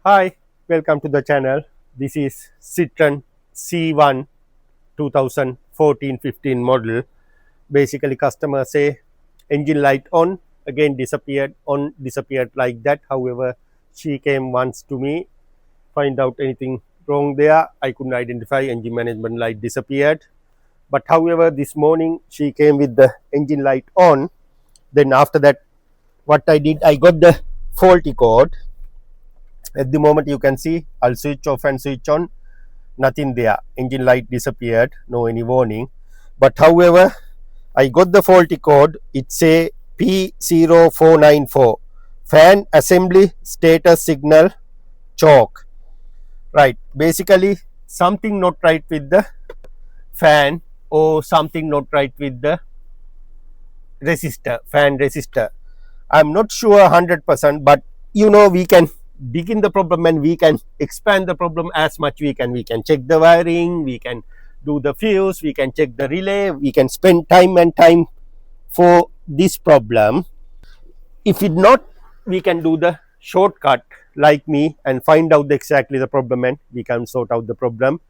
Hi, welcome to the channel. This is Citroen C1 2014-15 model. Basically, customer say engine light on, again disappeared, on, disappeared like that. However, she came once to me, find out anything wrong there. I couldn't identify, engine management light disappeared. But however, this morning she came with the engine light on. Then after that, what I did, I got the faulty code. At the moment you can see, I'll switch off and switch on, nothing there, engine light disappeared, no any warning. But however, I got the faulty code, it say P0494, fan assembly status signal choke. Right, basically something not right with the fan or something not right with the resistor, fan resistor. I'm not sure 100%, but we can dig in the problem and we can expand the problem as much we can. We can check the wiring, we can do the fuse, we can check the relay, we can spend time and time for this problem. If it not, we can do the shortcut like me and find out exactly the problem and we can sort out the problem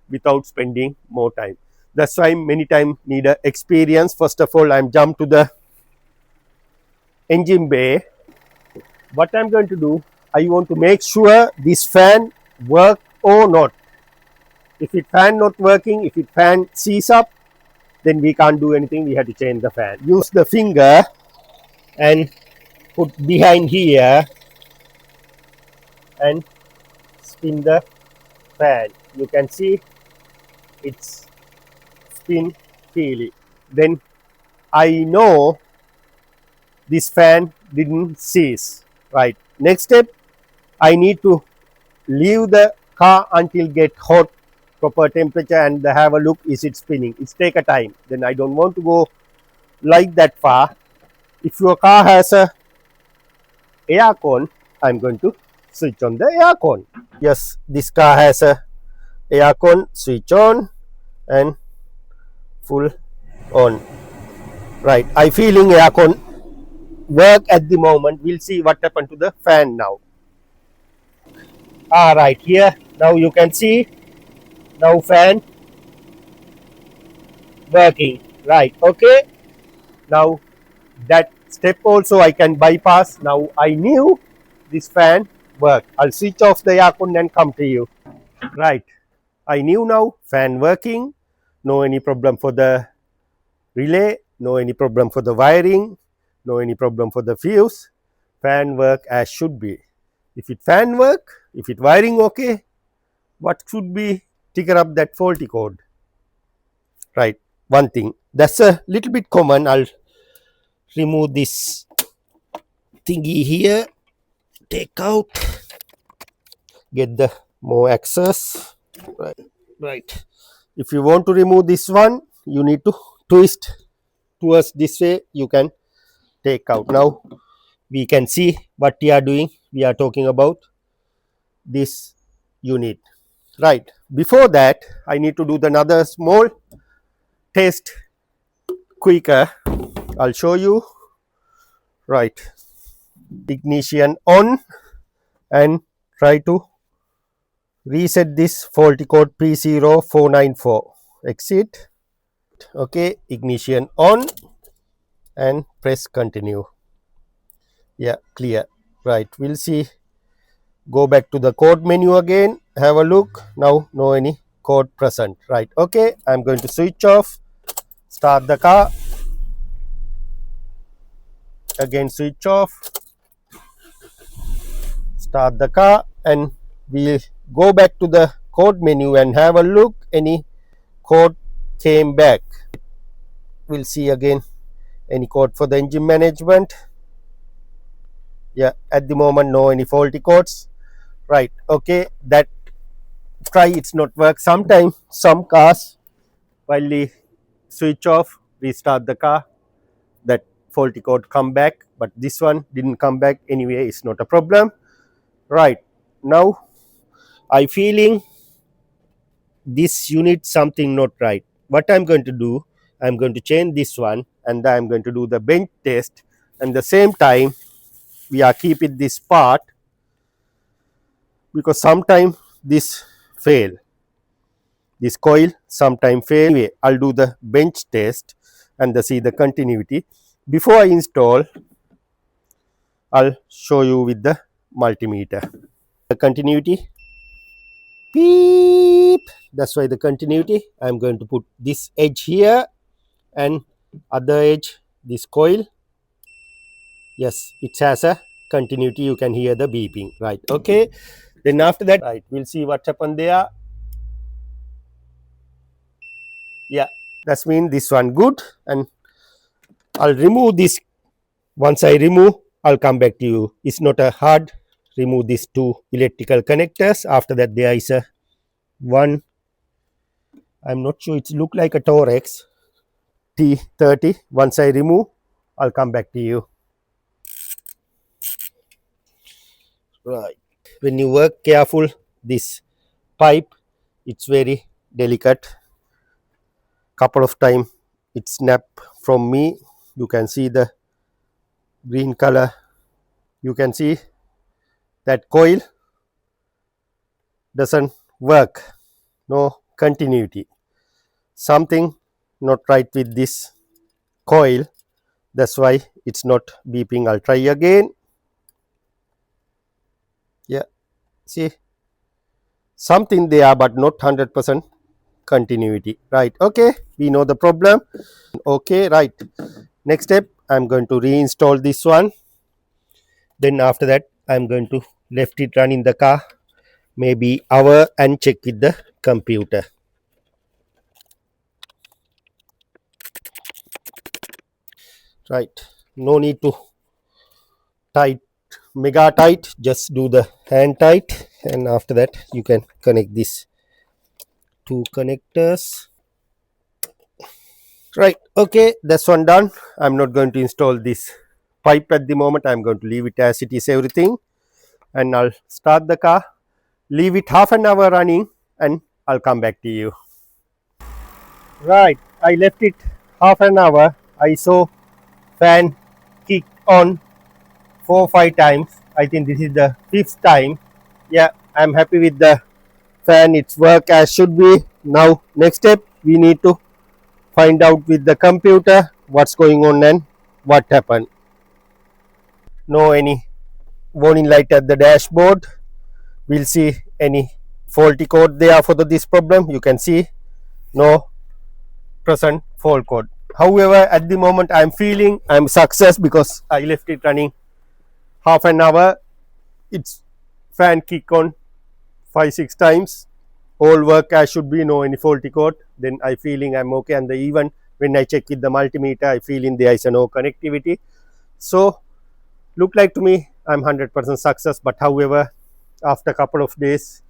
without spending more time. That's why many times need a experience. First of all, I'm jump to the engine bay. What I'm going to do, I want to make sure this fan work or not. If it fan not working, if it fan sees up, then we can't do anything, we have to change the fan. Use the finger and put behind here and spin the fan. You can see it's spin freely. Then I know this fan didn't seize. Right, next step, I need to leave the car until get hot, proper temperature, and have a look, is it spinning. It's take a time, then I don't want to go like that far. If your car has a air con, I'm going to switch on the air con. Yes, this car has a air con, switch on and full on. Right, I feeling air con work at the moment. We'll see what happened to the fan now. Right here, now you can see, now fan working. Right, okay, now that step also I can bypass. Now I knew this fan work. I'll switch off the aircon and come to you. Right, I knew now fan working, no any problem for the relay, no any problem for the wiring, no any problem for the fuse. Fan work as should be. If it fan work, if it wiring okay, what should be trigger up that faulty code? Right, one thing that's a little bit common. I'll remove this thingy here, take out, get the more access. Right, if you want to remove this one, you need to twist towards this way, you can take out. Now we can see what we are doing. We are talking about this unit. Right, before that I need to do another small test quicker. I'll show you. Right, ignition on and try to reset this faulty code P0494. Exit. Okay, ignition on and press continue. Yeah, clear. Right, we'll see. Go back to the code menu again, have a look. Now no any code present. Right, okay, I'm going to switch off, start the car, again switch off, start the car, and we'll go back to the code menu and have a look. Any code came back. We'll see again any code for the engine management. Yeah, at the moment no any faulty codes. Right, okay, that try it's not work. Sometimes some cars, while we switch off, restart the car, that faulty code come back, but this one didn't come back. Anyway, it's not a problem. Right, now I feeling this unit something not right. What I'm going to do, I'm going to change this one and I'm going to do the bench test, and the same time we are keeping this part because sometime this fail, this coil sometime fail. Anyway, I'll do the bench test and see the continuity. Before I install, I'll show you with the multimeter. The continuity, beep, that's why the continuity. I'm going to put this edge here and other edge, this coil. Yes, it has a continuity, you can hear the beeping, right? Okay, then after that, right, we'll see what happened there. Yeah, that's mean this one good, and I'll remove this. Once I remove, I'll come back to you. It's not a hard. Remove these two electrical connectors. After that, there is a one. I'm not sure. It look like a Torex T30. Once I remove, I'll come back to you. Right. When you work careful, this pipe, it's very delicate. Couple of time it snap from me. You can see the green color. You can see that coil doesn't work. No continuity. Something not right with this coil. That's why it's not beeping. I'll try again. Yeah, see, something there, but not 100% continuity, right? Okay, we know the problem. Okay, right, next step, I'm going to reinstall this one. Then after that, I'm going to left it run in the car maybe hour and check with the computer. Right, no need to tight, mega tight, just do the hand tight, and after that you can connect these two connectors. Right, okay, that's one done. I'm not going to install this pipe at the moment. I'm going to leave it as it is, everything, and I'll start the car, leave it half an hour running, and I'll come back to you. Right, I left it half an hour. I saw fan kick on 4-5 times. I think this is the 5th time. Yeah, I'm happy with the fan. It's work as should be. Now next step, we need to find out with the computer what's going on and what happened. No any warning light at the dashboard. We'll see any faulty code there for this problem. You can see no present fault code. However, at the moment I'm feeling I'm success because I left it running half an hour. It's fan kick on 5-6 times. All work as should be, no any faulty code. Then I feeling I'm okay, and even when I check with the multimeter, I feeling there is no connectivity. So look like to me I'm 100% success. But however, after a couple of days,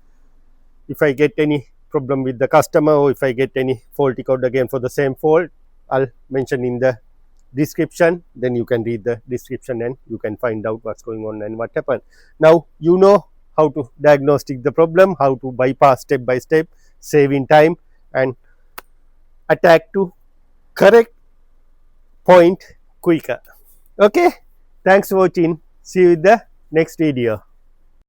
if I get any problem with the customer, or if I get any faulty code again for the same fault, I'll mention in the description. Then you can read the description and you can find out what's going on and what happened. Now you know how to diagnostic the problem, how to bypass step by step, saving time and attack to correct point quicker. Okay, thanks for watching. See you in the next video.